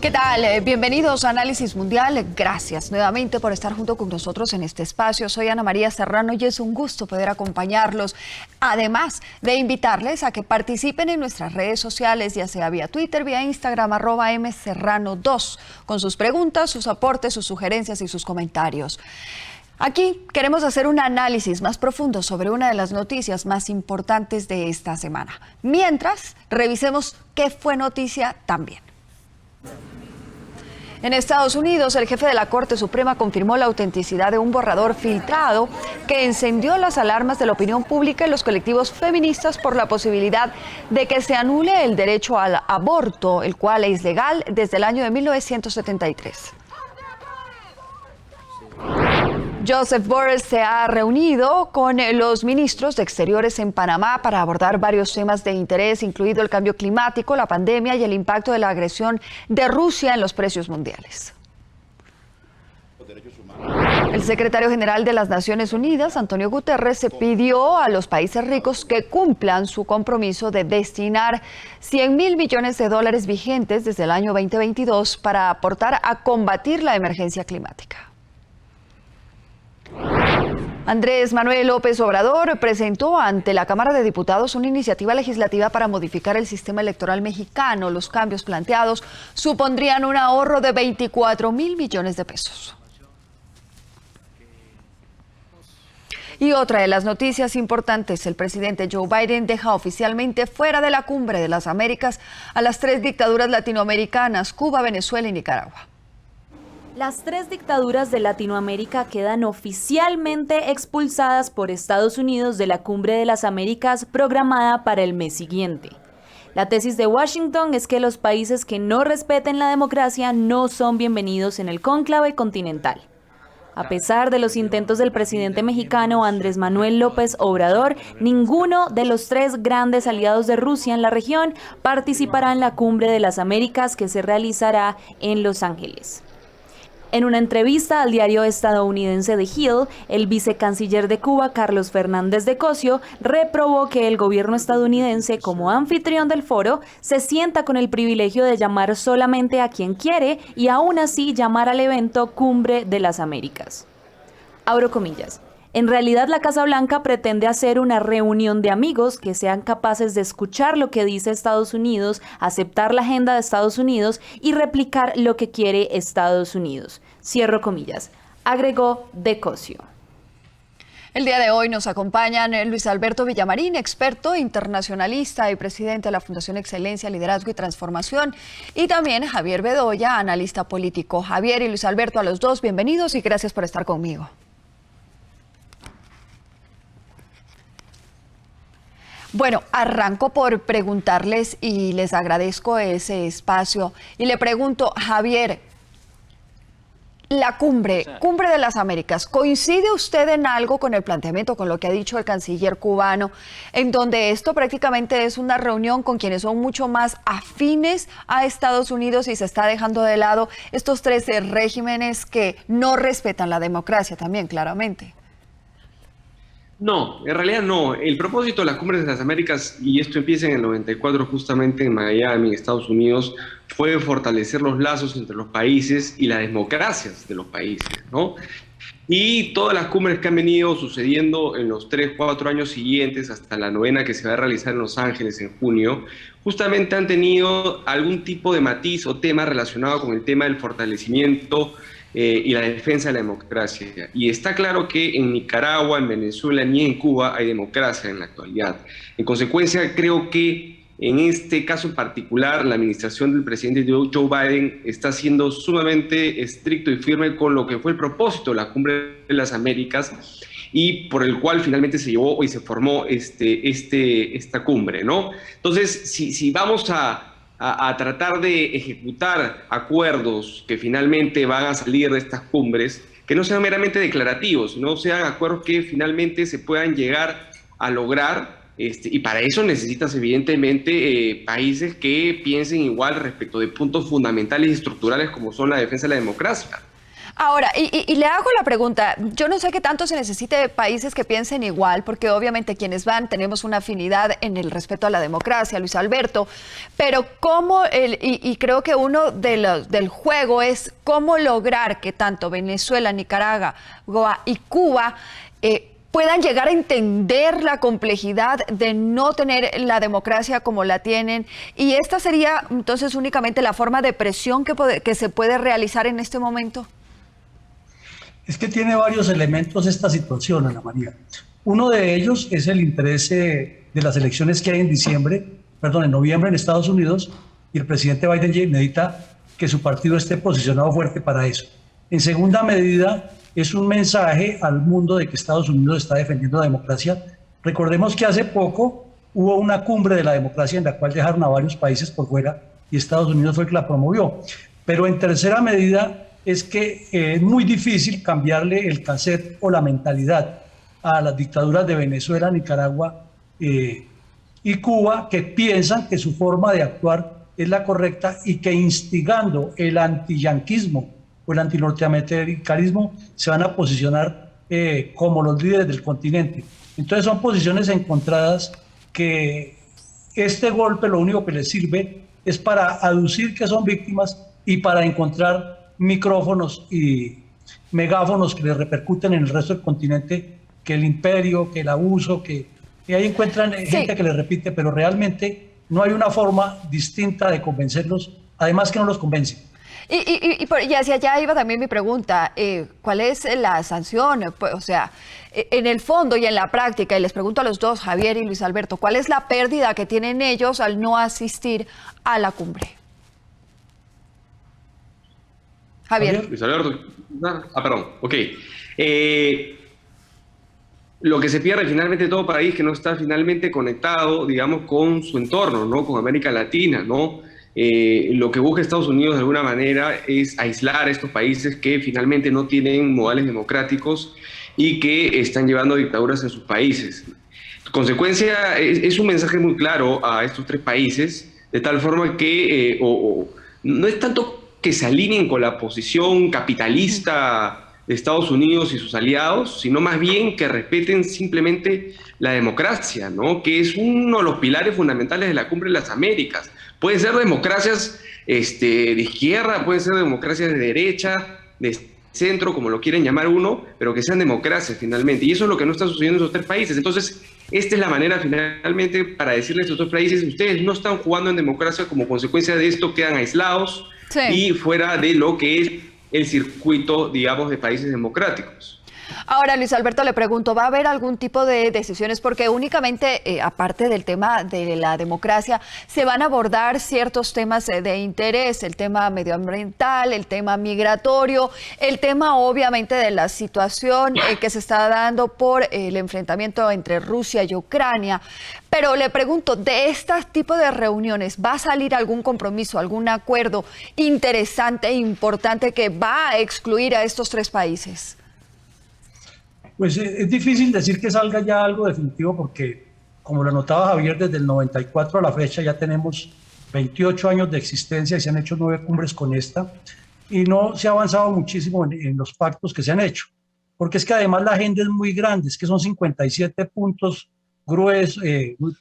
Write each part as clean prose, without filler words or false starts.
¿Qué tal? Bienvenidos a Análisis Mundial. Gracias nuevamente por estar junto con nosotros en este espacio. Soy Ana María Serrano y es un gusto poder acompañarlos. Además de invitarles a que participen en nuestras redes sociales, ya sea vía Twitter, vía Instagram, @mserrano2, con sus preguntas, sus aportes, sus sugerencias y sus comentarios. Aquí queremos hacer un análisis más profundo sobre una de las noticias más importantes de esta semana. Mientras, revisemos qué fue noticia también. En Estados Unidos, el jefe de la Corte Suprema confirmó la autenticidad de un borrador filtrado que encendió las alarmas de la opinión pública y los colectivos feministas por la posibilidad de que se anule el derecho al aborto, el cual es legal desde el año de 1973. Joseph Borrell se ha reunido con los ministros de Exteriores en Panamá para abordar varios temas de interés, incluido el cambio climático, la pandemia y el impacto de la agresión de Rusia en los precios mundiales. El secretario general de las Naciones Unidas, Antonio Guterres, se pidió a los países ricos que cumplan su compromiso de destinar $100.000 millones vigentes desde el año 2022 para aportar a combatir la emergencia climática. Andrés Manuel López Obrador presentó ante la Cámara de Diputados una iniciativa legislativa para modificar el sistema electoral mexicano. Los cambios planteados supondrían un ahorro de $24.000 millones. Y otra de las noticias importantes, el presidente Joe Biden deja oficialmente fuera de la Cumbre de las Américas a las 3 dictaduras latinoamericanas, Cuba, Venezuela y Nicaragua. Las 3 dictaduras de Latinoamérica quedan oficialmente expulsadas por Estados Unidos de la Cumbre de las Américas programada para el mes siguiente. La tesis de Washington es que los países que no respeten la democracia no son bienvenidos en el cónclave continental. A pesar de los intentos del presidente mexicano Andrés Manuel López Obrador, ninguno de los 3 grandes aliados de Rusia en la región participará en la Cumbre de las Américas que se realizará en Los Ángeles. En una entrevista al diario estadounidense The Hill, el vicecanciller de Cuba, Carlos Fernández de Cosio, reprobó que el gobierno estadounidense, como anfitrión del foro, se sienta con el privilegio de llamar solamente a quien quiere y aún así llamar al evento Cumbre de las Américas. Abro comillas. En realidad, la Casa Blanca pretende hacer una reunión de amigos que sean capaces de escuchar lo que dice Estados Unidos, aceptar la agenda de Estados Unidos y replicar lo que quiere Estados Unidos. Cierro comillas. Agregó De Cosio. El día de hoy nos acompañan Luis Alberto Villamarín, experto internacionalista y presidente de la Fundación Excelencia, Liderazgo y Transformación, y también Javier Bedoya, analista político. Javier y Luis Alberto, a los dos, bienvenidos y gracias por estar conmigo. Bueno, arranco por preguntarles y les agradezco ese espacio. Y le pregunto, Javier, la cumbre de las Américas, ¿coincide usted en algo con el planteamiento, con lo que ha dicho el canciller cubano, en donde esto prácticamente es una reunión con quienes son mucho más afines a Estados Unidos y se está dejando de lado estos 13 regímenes que no respetan la democracia también, claramente? No, en realidad no. El propósito de las cumbres de las Américas, y esto empieza en el 94 justamente en Miami, en Estados Unidos, fue fortalecer los lazos entre los países y las democracias de los países, ¿no? Y todas las cumbres que han venido sucediendo en los 3, 4 años siguientes, hasta la 9ª que se va a realizar en Los Ángeles en junio, justamente han tenido algún tipo de matiz o tema relacionado con el tema del fortalecimiento y la defensa de la democracia. Y está claro que en Nicaragua, en Venezuela ni en Cuba hay democracia en la actualidad. En consecuencia, creo que en este caso en particular, la administración del presidente Joe Biden está siendo sumamente estricto y firme con lo que fue el propósito de la Cumbre de las Américas y por el cual finalmente se llevó y se formó esta cumbre, ¿no? Entonces, si vamos a tratar de ejecutar acuerdos que finalmente van a salir de estas cumbres, que no sean meramente declarativos, no sean acuerdos que finalmente se puedan llegar a lograr, y para eso necesitas evidentemente países que piensen igual respecto de puntos fundamentales y estructurales como son la defensa de la democracia. Ahora, y le hago la pregunta, yo no sé qué tanto se necesite de países que piensen igual, porque obviamente quienes van tenemos una afinidad en el respeto a la democracia, Luis Alberto, pero y creo que uno del juego es cómo lograr que tanto Venezuela, Nicaragua y Cuba puedan llegar a entender la complejidad de no tener la democracia como la tienen, y esta sería entonces únicamente la forma de presión que se puede realizar en este momento. Es que tiene varios elementos esta situación, Ana María. Uno de ellos es el interés de las elecciones que hay en noviembre en Estados Unidos, y el presidente Biden necesita que su partido esté posicionado fuerte para eso. En segunda medida, es un mensaje al mundo de que Estados Unidos está defendiendo la democracia. Recordemos que hace poco hubo una cumbre de la democracia en la cual dejaron a varios países por fuera y Estados Unidos fue el que la promovió. Pero en tercera medida es que es muy difícil cambiarle el cassette o la mentalidad a las dictaduras de Venezuela, Nicaragua y Cuba, que piensan que su forma de actuar es la correcta y que instigando el antiyanquismo o el antinorteamericanismo se van a posicionar como los líderes del continente. Entonces son posiciones encontradas que este golpe lo único que les sirve es para aducir que son víctimas y para encontrar micrófonos y megáfonos que les repercuten en el resto del continente, que el imperio, que el abuso, que ahí encuentran gente que les repite, pero realmente no hay una forma distinta de convencerlos, además que no los convence. Y hacia allá iba también mi pregunta, ¿cuál es la sanción? Pues, o sea, en el fondo y en la práctica, y les pregunto a los dos, Javier y Luis Alberto, ¿cuál es la pérdida que tienen ellos al no asistir a la cumbre? Javier. Luis Alberto. Perdón, ok. Lo que se pierde finalmente todo país que no está finalmente conectado, digamos, con su entorno, ¿no? Con América Latina, ¿no? Lo que busca Estados Unidos de alguna manera es aislar a estos países que finalmente no tienen modales democráticos y que están llevando dictaduras en sus países. Consecuencia, es un mensaje muy claro a estos tres países, de tal forma que no es tanto que se alineen con la posición capitalista de Estados Unidos y sus aliados, sino más bien que respeten simplemente la democracia, ¿no? Que es uno de los pilares fundamentales de la Cumbre de las Américas. Pueden ser democracias de izquierda, pueden ser democracias de derecha, de centro, como lo quieren llamar uno, pero que sean democracias finalmente. Y eso es lo que no está sucediendo en esos tres países. Entonces, esta es la manera finalmente para decirles a estos tres países, ustedes no están jugando en democracia, como consecuencia de esto quedan aislados y fuera de lo que es el circuito, digamos, de países democráticos. Ahora, Luis Alberto, le pregunto, ¿va a haber algún tipo de decisiones? Porque únicamente, aparte del tema de la democracia, se van a abordar ciertos temas de interés, el tema medioambiental, el tema migratorio, el tema obviamente de la situación que se está dando por el enfrentamiento entre Rusia y Ucrania. Pero le pregunto, ¿de este tipo de reuniones va a salir algún compromiso, algún acuerdo interesante e importante que va a excluir a estos tres países? Pues es difícil decir que salga ya algo definitivo porque, como lo anotaba Javier, desde el 94 a la fecha ya tenemos 28 años de existencia y se han hecho 9 cumbres con esta y no se ha avanzado muchísimo en los pactos que se han hecho, porque es que además la agenda es muy grande, es que son 57 puntos gruesos,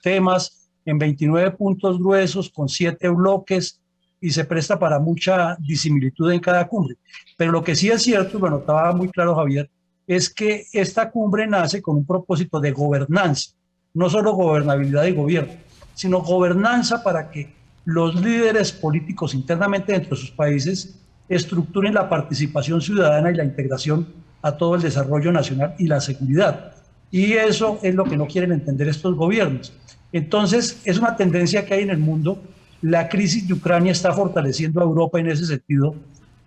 temas en 29 puntos gruesos con 7 bloques y se presta para mucha disimilitud en cada cumbre. Pero lo que sí es cierto, y lo anotaba muy claro Javier, es que esta cumbre nace con un propósito de gobernanza, no solo gobernabilidad y gobierno, sino gobernanza para que los líderes políticos internamente dentro de sus países estructuren la participación ciudadana y la integración a todo el desarrollo nacional y la seguridad. Y eso es lo que no quieren entender estos gobiernos. Entonces, es una tendencia que hay en el mundo. La crisis de Ucrania está fortaleciendo a Europa en ese sentido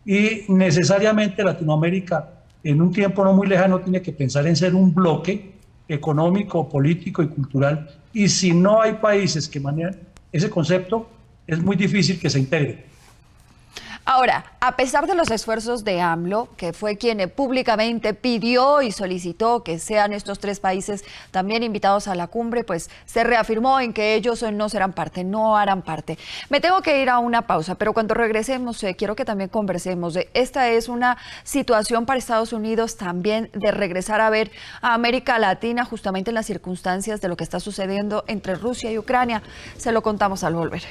y necesariamente Latinoamérica en un tiempo no muy lejano tiene que pensar en ser un bloque económico, político y cultural, y si no hay países que manejan ese concepto, es muy difícil que se integren. Ahora, a pesar de los esfuerzos de AMLO, que fue quien públicamente pidió y solicitó que sean estos tres países también invitados a la cumbre, pues se reafirmó en que ellos no serán parte, no harán parte. Me tengo que ir a una pausa, pero cuando regresemos quiero que también conversemos. Esta es una situación para Estados Unidos también de regresar a ver a América Latina justamente en las circunstancias de lo que está sucediendo entre Rusia y Ucrania. Se lo contamos al volver.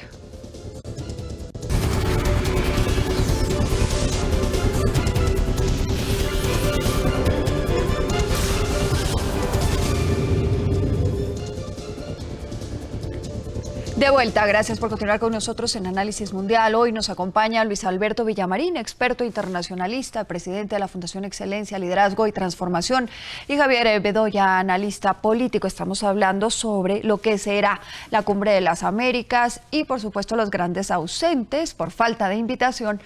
De vuelta, gracias por continuar con nosotros en Análisis Mundial. Hoy nos acompaña Luis Alberto Villamarín, experto internacionalista, presidente de la Fundación Excelencia, Liderazgo y Transformación, y Javier Bedoya, analista político. Estamos hablando sobre lo que será la Cumbre de las Américas y, por supuesto, los grandes ausentes por falta de invitación: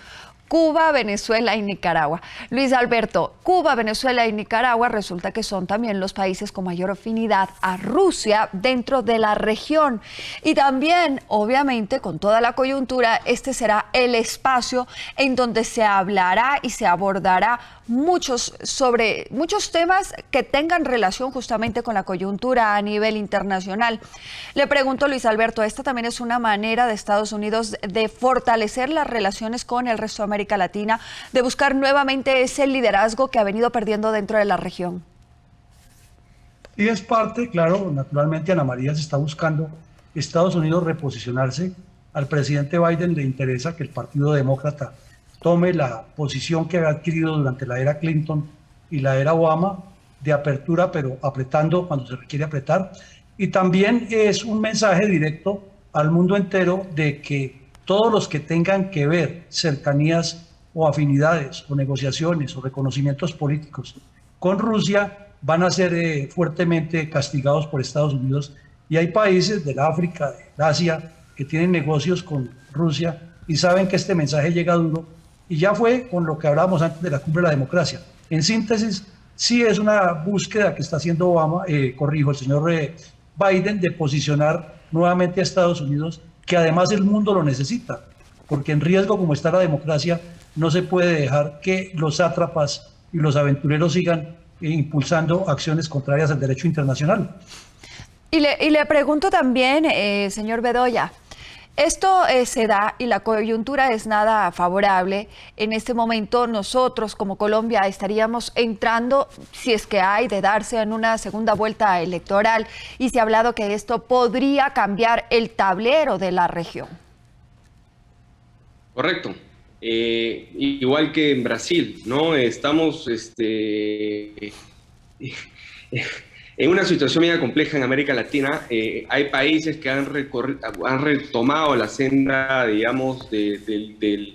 Cuba, Venezuela y Nicaragua. Luis Alberto, Cuba, Venezuela y Nicaragua resulta que son también los países con mayor afinidad a Rusia dentro de la región. Y también, obviamente, con toda la coyuntura, este será el espacio en donde se hablará y se abordará muchos temas que tengan relación justamente con la coyuntura a nivel internacional. Le pregunto, Luis Alberto, ¿esta también es una manera de Estados Unidos de fortalecer las relaciones con el resto de América Latina, de buscar nuevamente ese liderazgo que ha venido perdiendo dentro de la región? Y es parte, claro, naturalmente Ana María, se está buscando Estados Unidos reposicionarse. Al presidente Biden le interesa que el Partido Demócrata tome la posición que había adquirido durante la era Clinton y la era Obama, de apertura, pero apretando cuando se requiere apretar. Y también es un mensaje directo al mundo entero de que todos los que tengan que ver cercanías o afinidades o negociaciones o reconocimientos políticos con Rusia van a ser fuertemente castigados por Estados Unidos. Y hay países del África, del Asia, que tienen negocios con Rusia y saben que este mensaje llega duro. Y ya fue con lo que hablábamos antes de la Cumbre de la Democracia. En síntesis, sí es una búsqueda que está haciendo el señor Biden, de posicionar nuevamente a Estados Unidos, que además el mundo lo necesita, porque en riesgo como está la democracia, no se puede dejar que los sátrapas y los aventureros sigan impulsando acciones contrarias al derecho internacional. Y le pregunto también, señor Bedoya, esto se da y la coyuntura es nada favorable. En este momento nosotros como Colombia estaríamos entrando, si es que hay de darse, en una segunda vuelta electoral, y se ha hablado que esto podría cambiar el tablero de la región. Correcto. Igual que en Brasil, ¿no? Estamos en una situación media compleja en América Latina. Hay países que han retomado la senda, digamos, de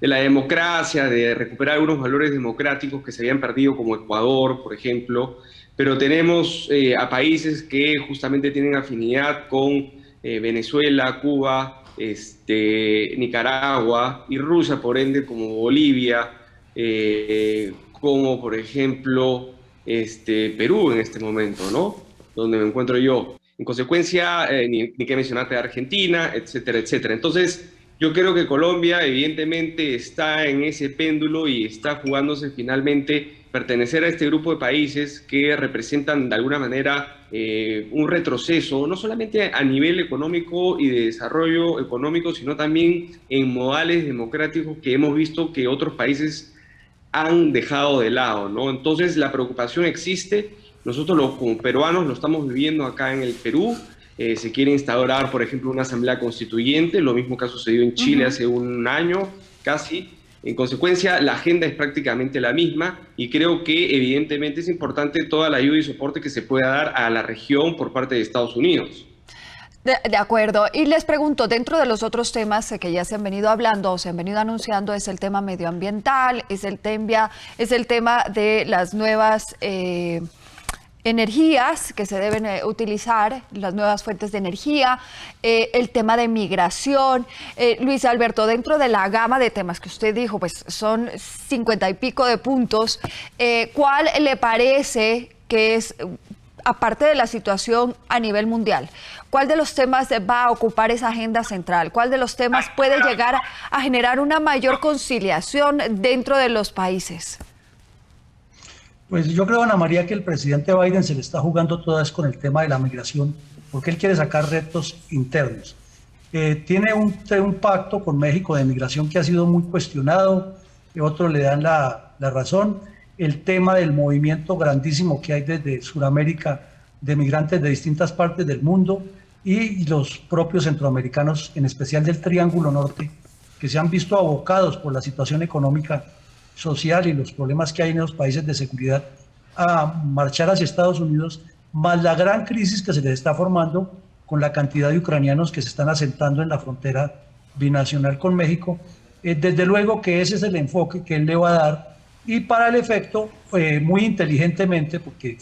la democracia, de recuperar algunos valores democráticos que se habían perdido, como Ecuador, por ejemplo. Pero tenemos a países que justamente tienen afinidad con Venezuela, Cuba, Nicaragua y Rusia, por ende, como Bolivia, como por ejemplo Perú en este momento, ¿no? Donde me encuentro yo. En consecuencia, ni que mencionarte a Argentina, etcétera, etcétera. Entonces, yo creo que Colombia evidentemente está en ese péndulo y está jugándose finalmente pertenecer a este grupo de países que representan de alguna manera un retroceso, no solamente a nivel económico y de desarrollo económico, sino también en modales democráticos que hemos visto que otros países han dejado de lado, ¿no? Entonces la preocupación existe. Nosotros como peruanos lo estamos viviendo acá en el Perú. Se quiere instaurar, por ejemplo, una asamblea constituyente, lo mismo que ha sucedido en Chile hace un año casi. En consecuencia, la agenda es prácticamente la misma y creo que evidentemente es importante toda la ayuda y soporte que se pueda dar a la región por parte de Estados Unidos. De acuerdo. Y les pregunto, dentro de los otros temas que ya se han venido hablando o se han venido anunciando, es el tema medioambiental, es el tema de las nuevas energías que se deben utilizar, las nuevas fuentes de energía, el tema de migración. Luis Alberto, dentro de la gama de temas que usted dijo, pues son 50 y pico de puntos, ¿cuál le parece que es aparte de la situación a nivel mundial, ¿cuál de los temas va a ocupar esa agenda central? ¿Cuál de los temas puede llegar a generar una mayor conciliación dentro de los países? Pues yo creo, Ana María, que el presidente Biden se le está jugando todas con el tema de la migración, porque él quiere sacar retos internos. Tiene un pacto con México de migración que ha sido muy cuestionado, otros le dan la razón. El tema del movimiento grandísimo que hay desde Sudamérica de migrantes de distintas partes del mundo y los propios centroamericanos, en especial del Triángulo Norte, que se han visto abocados por la situación económica, social y los problemas que hay en los países de seguridad a marchar hacia Estados Unidos, más la gran crisis que se les está formando con la cantidad de ucranianos que se están asentando en la frontera binacional con México. Desde luego que ese es el enfoque que él le va a dar y para el efecto, muy inteligentemente, porque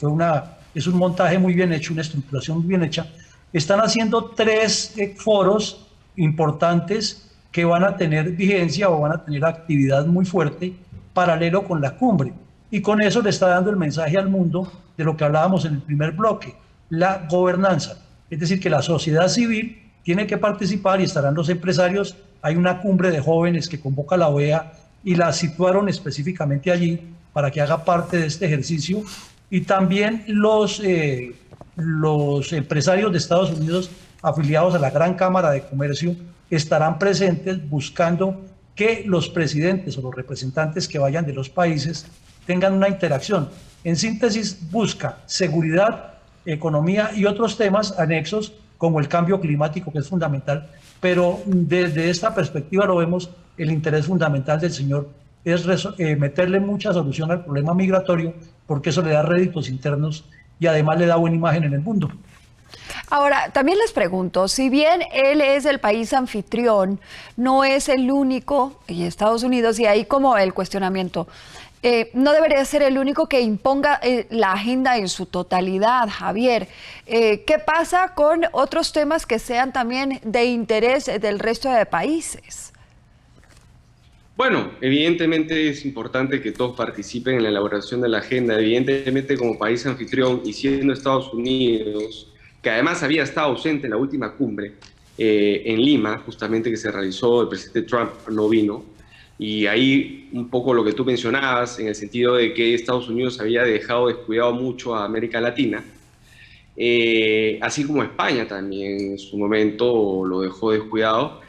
es un montaje muy bien hecho, una estructuración muy bien hecha, están haciendo 3 foros importantes que van a tener vigencia o van a tener actividad muy fuerte paralelo con la cumbre. Y con eso le está dando el mensaje al mundo de lo que hablábamos en el primer bloque, la gobernanza. Es decir, que la sociedad civil tiene que participar y estarán los empresarios. Hay una cumbre de jóvenes que convoca la OEA y la situaron específicamente allí para que haga parte de este ejercicio. Y también los empresarios de Estados Unidos afiliados a la Gran Cámara de Comercio estarán presentes buscando que los presidentes o los representantes que vayan de los países tengan una interacción. En síntesis, busca seguridad, economía y otros temas anexos como el cambio climático, que es fundamental, pero desde esta perspectiva lo vemos, el interés fundamental del señor es meterle mucha solución al problema migratorio, porque eso le da réditos internos y además le da buena imagen en el mundo. Ahora, también les pregunto, si bien él es el país anfitrión, no es el único, y Estados Unidos, y ahí como el cuestionamiento, no debería ser el único que imponga la agenda en su totalidad, Javier. ¿Qué pasa con otros temas que sean también de interés del resto de países? Bueno, evidentemente es importante que todos participen en la elaboración de la agenda. Evidentemente, como país anfitrión y siendo Estados Unidos, que además había estado ausente en la última cumbre en Lima, justamente que se realizó, el presidente Trump no vino, y ahí un poco lo que tú mencionabas, en el sentido de que Estados Unidos había dejado descuidado mucho a América Latina, así como España también en su momento lo dejó descuidado.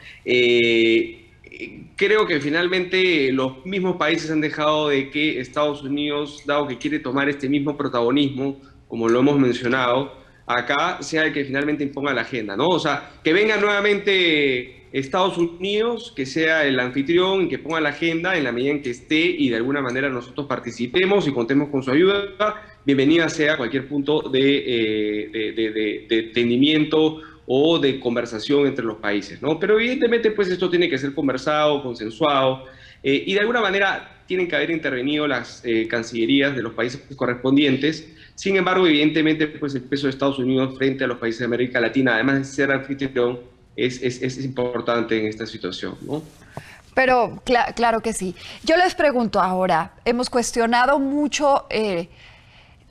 Creo que finalmente los mismos países han dejado de que Estados Unidos, dado que quiere tomar este mismo protagonismo, como lo hemos mencionado, acá sea el que finalmente imponga la agenda, ¿no? O sea, que venga nuevamente Estados Unidos, que sea el anfitrión, que ponga la agenda en la medida en que esté y de alguna manera nosotros participemos y contemos con su ayuda. Bienvenida sea cualquier punto de entendimiento o de conversación entre los países, ¿no? Pero evidentemente pues esto tiene que ser conversado, consensuado, y de alguna manera tienen que haber intervenido las cancillerías de los países correspondientes. Sin embargo, evidentemente pues el peso de Estados Unidos frente a los países de América Latina, además de ser anfitrión, es importante en esta situación, ¿no? Pero claro que sí. Yo les pregunto ahora, hemos cuestionado mucho,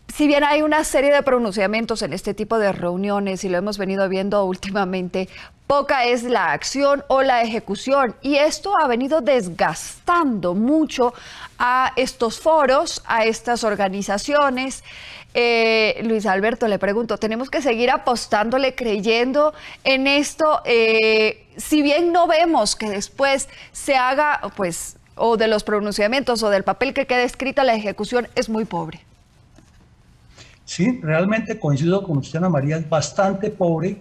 si bien hay una serie de pronunciamientos en este tipo de reuniones y lo hemos venido viendo últimamente, poca es la acción o la ejecución, y esto ha venido desgastando mucho a estos foros, a estas organizaciones. Luis Alberto, le pregunto, ¿tenemos que seguir apostándole, creyendo en esto? Si bien no vemos que después se haga, pues, o de los pronunciamientos o del papel que quede escrita, la ejecución es muy pobre. Sí, realmente coincido con usted, Ana María, es bastante pobre,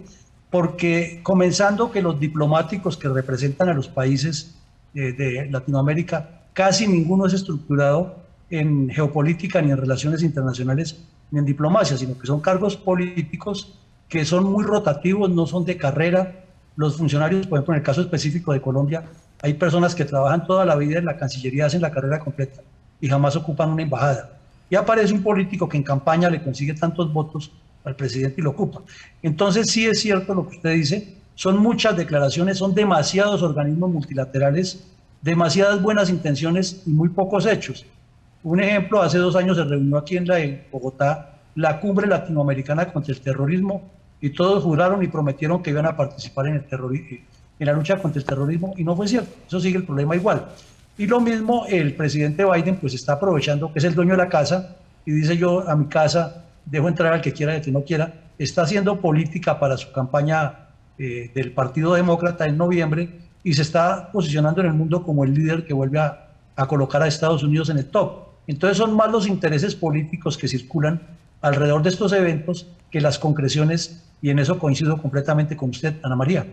porque comenzando que los diplomáticos que representan a los países de Latinoamérica, casi ninguno es estructurado en geopolítica, ni en relaciones internacionales, ni en diplomacia, sino que son cargos políticos que son muy rotativos, no son de carrera. Los funcionarios, por ejemplo, en el caso específico de Colombia, hay personas que trabajan toda la vida en la Cancillería, hacen la carrera completa y jamás ocupan una embajada. Y aparece un político que en campaña le consigue tantos votos al presidente y lo ocupa. Entonces sí es cierto lo que usted dice, son muchas declaraciones, son demasiados organismos multilaterales, demasiadas buenas intenciones y muy pocos hechos. Un ejemplo, hace 2 años se reunió aquí en Bogotá la cumbre latinoamericana contra el terrorismo y todos juraron y prometieron que iban a participar en la lucha contra el terrorismo y no fue cierto. Eso sigue el problema igual. Y lo mismo el presidente Biden pues está aprovechando que es el dueño de la casa y dice yo a mi casa dejo entrar al que quiera y al que no quiera. Está haciendo política para su campaña del Partido Demócrata en noviembre y se está posicionando en el mundo como el líder que vuelve a colocar a Estados Unidos en el top. Entonces son más los intereses políticos que circulan alrededor de estos eventos que las concreciones, y en eso coincido completamente con usted, Ana María.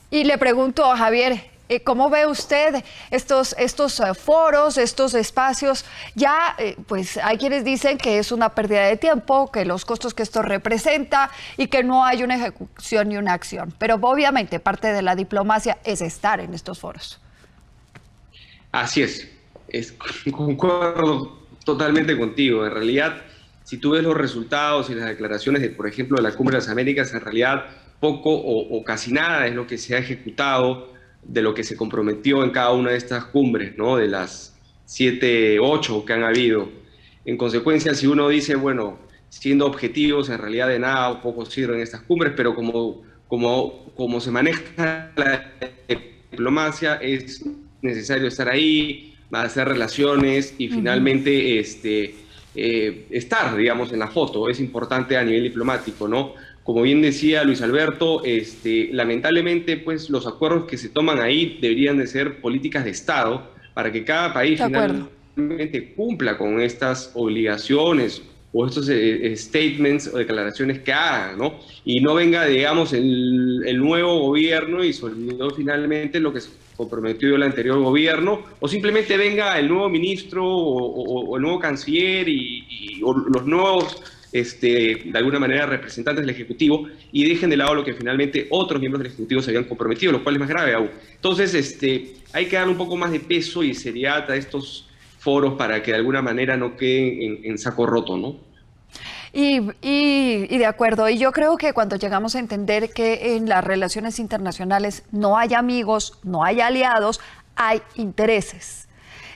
Y le pregunto a Javier, ¿cómo ve usted estos foros, estos espacios? Ya, pues hay quienes dicen que es una pérdida de tiempo, que los costos que esto representa y que no hay una ejecución ni una acción. Pero obviamente parte de la diplomacia es estar en estos foros. Así es, concuerdo totalmente contigo. En realidad, si tú ves los resultados y las declaraciones de, por ejemplo, de la Cumbre de las Américas, en realidad poco o casi nada es lo que se ha ejecutado de lo que se comprometió en cada una de estas cumbres, ¿no? De las 7, 8 que han habido. En consecuencia, si uno dice, bueno, siendo objetivos, en realidad de nada o poco sirven estas cumbres, pero como se maneja la diplomacia, es necesario estar ahí, hacer relaciones y finalmente estar, digamos, en la foto. Es importante a nivel diplomático, ¿no? Como bien decía Luis Alberto, lamentablemente pues los acuerdos que se toman ahí deberían de ser políticas de Estado para que cada país finalmente cumpla con estas obligaciones o estos statements o declaraciones que hagan, ¿no? Y no venga, digamos, el nuevo gobierno y se olvidó finalmente lo que se comprometió el anterior gobierno, o simplemente venga el nuevo ministro o el nuevo canciller o los nuevos de alguna manera representantes del Ejecutivo y dejen de lado lo que finalmente otros miembros del Ejecutivo se habían comprometido, lo cual es más grave aún. Entonces, hay que darle un poco más de peso y seriedad a estos foros para que de alguna manera no queden en saco roto, ¿no? Y de acuerdo, y yo creo que cuando llegamos a entender que en las relaciones internacionales no hay amigos, no hay aliados, hay intereses.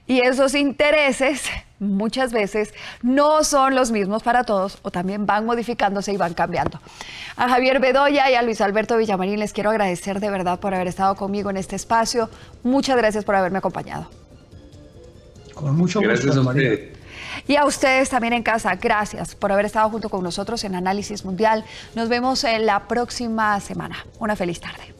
Y esos intereses muchas veces no son los mismos para todos o también van modificándose y van cambiando. A Javier Bedoya y a Luis Alberto Villamarín les quiero agradecer de verdad por haber estado conmigo en este espacio. Muchas gracias por haberme acompañado. Con mucho gusto, gracias a ustedes. Y a ustedes también en casa, gracias por haber estado junto con nosotros en Análisis Mundial. Nos vemos en la próxima semana. Una feliz tarde.